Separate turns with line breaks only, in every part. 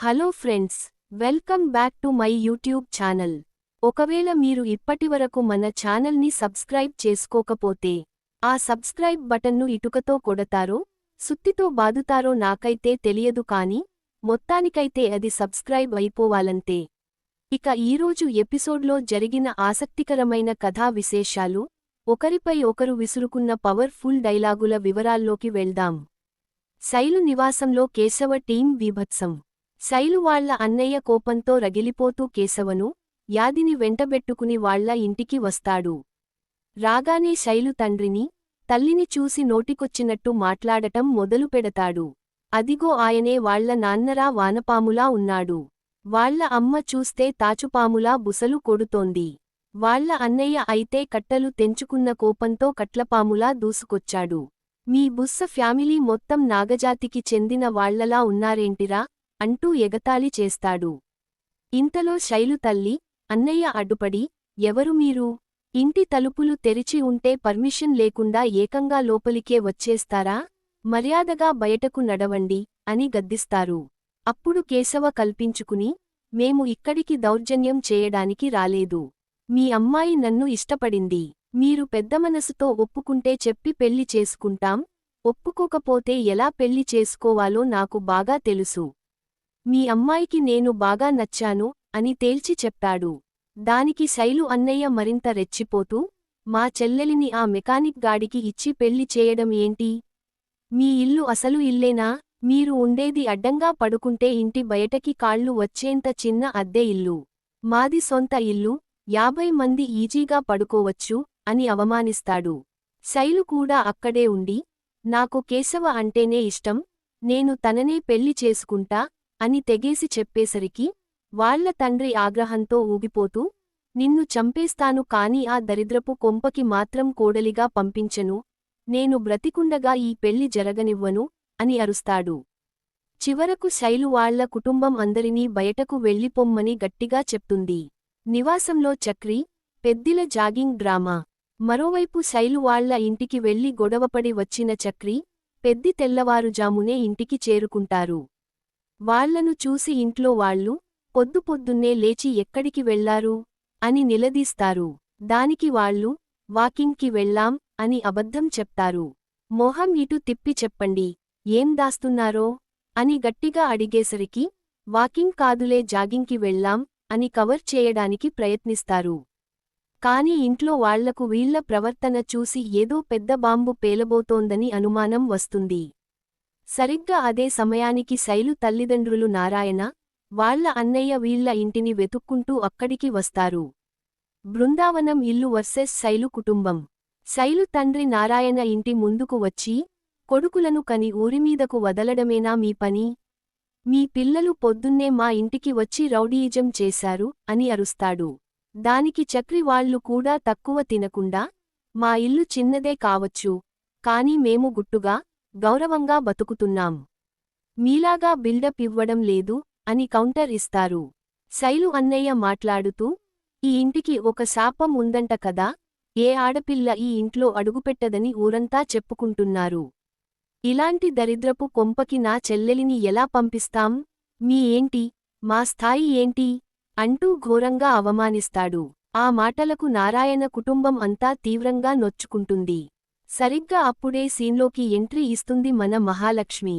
Hello friends, welcome back to my YouTube channel. ఒకవేళ మీరు ఇప్పటివరకు మన ఛానల్ని సబ్స్క్రైబ్ చేసుకోకపోతే ఆ సబ్స్క్రైబ్ బటన్ను ఇటుకతో కొడతారో సుత్తితో బాదుతారో నాకైతే తెలియదు కానీ మొత్తానికైతే అది సబ్స్క్రైబ్ అయిపోవాలంతే. ఇక ఈరోజు ఎపిసోడ్లో జరిగిన ఆసక్తికరమైన కథా విశేషాలు, ఒకరిపై ఒకరు విసురుకున్న పవర్ఫుల్ డైలాగుల వివరాల్లోకి వెళ్దాం. శైలు నివాసంలో కేశవ టీం బీభత్సం. శైలు వాళ్ల అన్నయ్య కోపంతో రగిలిపోతూ కేశవను, యాదిని వెంటబెట్టుకుని వాళ్ల ఇంటికి వస్తాడు. రాగానే శైలు తండ్రిని, తల్లిని చూసి నోటికొచ్చినట్టు మాట్లాడటం మొదలుపెడతాడు. అదిగో ఆయనే వాళ్ల నాన్నరా వానపాములా ఉన్నాడు. వాళ్ల అమ్మ చూస్తే తాచుపాములా బుసలు కొడుతోంది. వాళ్ల అన్నయ్య అయితే కట్టలు తెంచుకున్న కోపంతో కట్లపాములా దూసుకొచ్చాడు. మీ బుస్స ఫ్యామిలీ మొత్తం నాగజాతికి చెందిన వాళ్లలా ఉన్నారేంటిరా అంటూ ఎగతాళి చేస్తాడు. ఇంతలో శైలు తల్లి, అన్నయ్య అడ్డుపడి, ఎవరు మీరు? ఇంటి తలుపులు తెరిచి ఉంటే పర్మిషన్ లేకుండా ఏకంగా లోపలికే వచ్చేస్తారా? మర్యాదగా బయటకు నడవండి అని గద్దిస్తారు. అప్పుడు కేశవ కల్పించుకుని, మేము ఇక్కడికి దౌర్జన్యం చేయడానికి రాలేదు. మీ అమ్మాయి నన్ను ఇష్టపడింది. మీరు పెద్ద మనసుతో ఒప్పుకుంటే చెప్పి పెళ్లి చేసుకుంటాం, ఒప్పుకోకపోతే ఎలా పెళ్లి చేసుకోవాలో నాకు బాగా తెలుసు. మీ అమ్మాయికి నేను బాగా నచ్చాను అని తేల్చి చెప్పాడు. దానికి శైలు అన్నయ్య మరింత రెచ్చిపోతూ, మా చెల్లెలిని ఆ మెకానిక్ గాడికి ఇచ్చి పెళ్లి చేయడం ఏంటి? మీ ఇల్లు అసలు ఇల్లేనా? మీరు ఉండేది అడ్డంగా పడుకుంటే ఇంటి బయటకి కాళ్లు వచ్చేంత చిన్న అద్దె ఇల్లు. మాది సొంత ఇల్లు, 50 మంది ఈజీగా పడుకోవచ్చు అని అవమానిస్తాడు. శైలు కూడా అక్కడే ఉండి, నాకు కేశవ అంటేనే ఇష్టం, నేను తననే పెళ్లి చేసుకుంటా అని తెగేసి చెప్పేసరికి వాళ్ల తండ్రి ఆగ్రహంతో ఊగిపోతూ, నిన్ను చంపేస్తాను కాని ఆ దరిద్రపు కొంపకి మాత్రం కోడలిగా పంపించను, నేను బ్రతికుండగా ఈ పెళ్లి జరగనివ్వను అని అరుస్తాడు. చివరకు శైలు వాళ్ల కుటుంబం అందరినీ బయటకు వెళ్లిపొమ్మని గట్టిగా చెప్తుంది. నివాసంలో చక్రి, పెద్దిల జాగింగ్ డ్రామా. మరోవైపు శైలు వాళ్ల ఇంటికి వెళ్లి గొడవపడి వచ్చిన చక్రి, పెద్ది తెల్లవారుజామునే ఇంటికి చేరుకుంటారు. వాళ్లను చూసి ఇంట్లో వాళ్లు, పొద్దుపొద్దున్నే లేచి ఎక్కడికి వెళ్లారు అని నిలదీస్తారు. దానికి వాళ్లు, వాకింగ్కి వెళ్లాం అని అబద్ధం చెప్తారు. మొహం ఇటు తిప్పి చెప్పండి, ఏం దాస్తున్నారో అని గట్టిగా అడిగేసరికి, వాకింగ్ కాదులే జాగింగ్కి వెళ్లాం అని కవర్ చేయడానికి ప్రయత్నిస్తారు. కాని ఇంట్లో వాళ్లకు వీళ్ల ప్రవర్తన చూసి ఏదో పెద్ద బాంబు పేలబోతోందని అనుమానం వస్తుంది. సరిగ్గా అదే సమయానికి శైలు తల్లిదండ్రులు నారాయణ, వాళ్ల అన్నయ్య వీళ్ల ఇంటిని వెతుక్కుంటూ అక్కడికి వస్తారు. బృందావనం ఇల్లు వర్సెస్ శైలు కుటుంబం. శైలు తండ్రి నారాయణ ఇంటి ముందుకు వచ్చి, కొడుకులను కని ఊరిమీదకు వదలడమేనా మీ పని? మీ పిల్లలు పొద్దున్నే మా ఇంటికి వచ్చి రౌడీయిజం చేశారు అని అరుస్తాడు. దానికి చక్రి వాళ్లు కూడా తక్కువ తినకుండా, మా ఇల్లు చిన్నదే కావచ్చు, కాని మేము గుట్టుగా, గౌరవంగా బతుకుతున్నాం. మీలాగా బిల్డప్ ఇవ్వడం లేదు అని కౌంటర్ ఇస్తారు. శైలు అన్నయ్య మాట్లాడుతూ, ఈ ఇంటికి ఒక శాపం ఉందంట కదా, ఏ ఆడపిల్ల ఈ ఇంట్లో అడుగుపెట్టదని ఊరంతా చెప్పుకుంటున్నారు. ఇలాంటి దరిద్రపు కొంపకి నా చెల్లెలిని ఎలా పంపిస్తాం? మీ ఏంటి, మా స్థాయి ఏంటి అంటూ ఘోరంగా అవమానిస్తాడు. ఆ మాటలకు నారాయణ కుటుంబం అంతా తీవ్రంగా నొచ్చుకుంటుంది. సరిగ్గా అప్పుడే సీన్లోకి ఎంట్రీ ఇస్తుంది మన Mahalakshmi.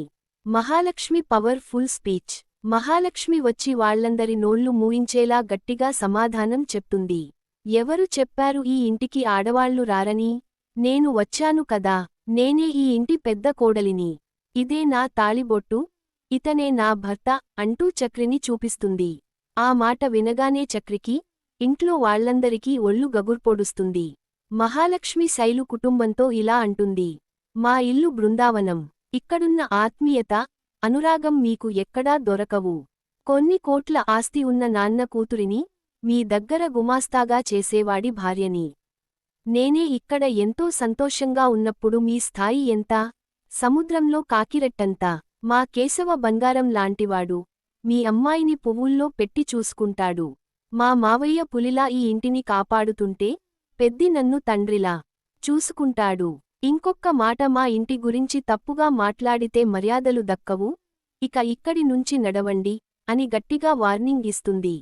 Mahalakshmi power full speech. Mahalakshmi వచ్చి వాళ్లందరి నోళ్లు మూయించేలా గట్టిగా సమాధానం చెప్తుంది. ఎవరు చెప్పారు ఈ ఇంటికి ఆడవాళ్లు రారని? నేను వచ్చాను కదా, నేనే ఈ ఇంటి పెద్ద కోడలిని. ఇదే నా తాళిబొట్టు, ఇతనే నా భర్త అంటూ చక్రిని చూపిస్తుంది. ఆ మాట వినగానే చక్రికి, ఇంట్లో వాళ్లందరికీ ఒళ్ళు గగుర్పొడుస్తుంది. మహాలక్ష్మి శైలు కుటుంబంతో ఇలా అంటుంది, మా ఇల్లు బృందావనం. ఇక్కడున్న ఆత్మీయత, అనురాగం మీకు ఎక్కడా దొరకవు. కొన్ని కోట్ల ఆస్తి ఉన్న నాన్న కూతురిని, మీ దగ్గర గుమాస్తాగా చేసేవాడి భార్యని. నేనే ఇక్కడ ఎంతో సంతోషంగా ఉన్నప్పుడు మీ స్థాయి ఎంత? సముద్రంలో కాకిరెట్టంత. మా కేశవ బంగారం లాంటివాడు. మీ అమ్మాయిని పువ్వుల్లో పెట్టి చూసుకుంటాడు. మా మావయ్య పులిలా ఈ ఇంటిని కాపాడుతుంటే, పెద్ది నన్ను తండ్రిలా చూసుకుంటాడు. ఇంకొక్క మాట మా ఇంటి గురించి తప్పుగా మాట్లాడితే మర్యాదలు దక్కవు, ఇక ఇక్కడి నుంచి నడవండి అని గట్టిగా వార్నింగ్ ఇస్తుంది.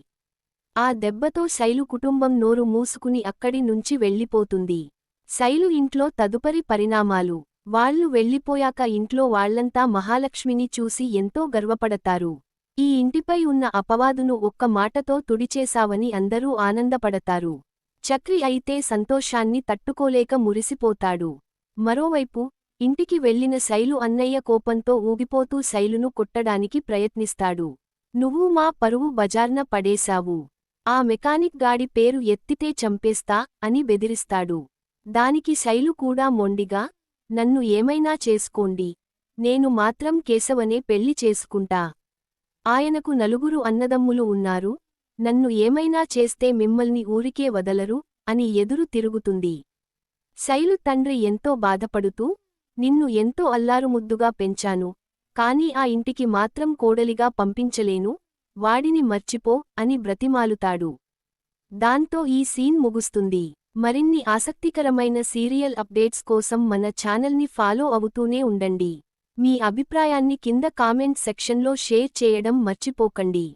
ఆ దెబ్బతో శైలు కుటుంబం నోరు మూసుకుని అక్కడి నుంచి వెళ్ళిపోతుంది. శైలు ఇంట్లో తదుపరి పరిణామాలు. వాళ్లు వెళ్ళిపోయాక ఇంట్లో వాళ్లంతా మహాలక్ష్మిని చూసి ఎంతో గర్వపడతారు. ఈ ఇంటిపై ఉన్న అపవాదును ఒక్క మాటతో తుడిచేశావని అందరూ ఆనందపడతారు. చక్రి అయితే సంతోషాన్ని తట్టుకోలేక మురిసిపోతాడు. మరోవైపు ఇంటికి వెళ్లిన శైలు అన్నయ్య కోపంతో ఊగిపోతూ శైలును కొట్టడానికి ప్రయత్నిస్తాడు. నువ్వు మా పరువు బజార్న పడేశావు. ఆ మెకానిక్ గాడి పేరు ఎత్తితే చంపేస్తా అని బెదిరిస్తాడు. దానికి శైలు కూడా మొండిగా, నన్ను ఏమైనా చేసుకోండి, నేను మాత్రం కేశవనే పెళ్లి చేసుకుంటా. ఆయనకు 4 అన్నదమ్ములు ఉన్నారు, నన్ను ఏమైనా చేస్తే మిమ్మల్ని ఊరికే వదలరు అని ఎదురు తిరుగుతుంది. శైలు తండ్రి ఎంతో బాధపడుతూ, నిన్ను ఎంతో అల్లారుముద్దుగా పెంచాను, కాని ఆ ఇంటికి మాత్రం కోడలిగా పంపించలేను, వాడిని మర్చిపో అని బ్రతిమాలుతాడు. దాంతో ఈ సీన్ ముగుస్తుంది. మరిన్ని ఆసక్తికరమైన సీరియల్ అప్డేట్స్ కోసం మన ఛానల్ని ఫాలో అవుతూనే ఉండండి. మీ అభిప్రాయాన్ని కింద కామెంట్ సెక్షన్లో షేర్ చేయడం మర్చిపోకండి.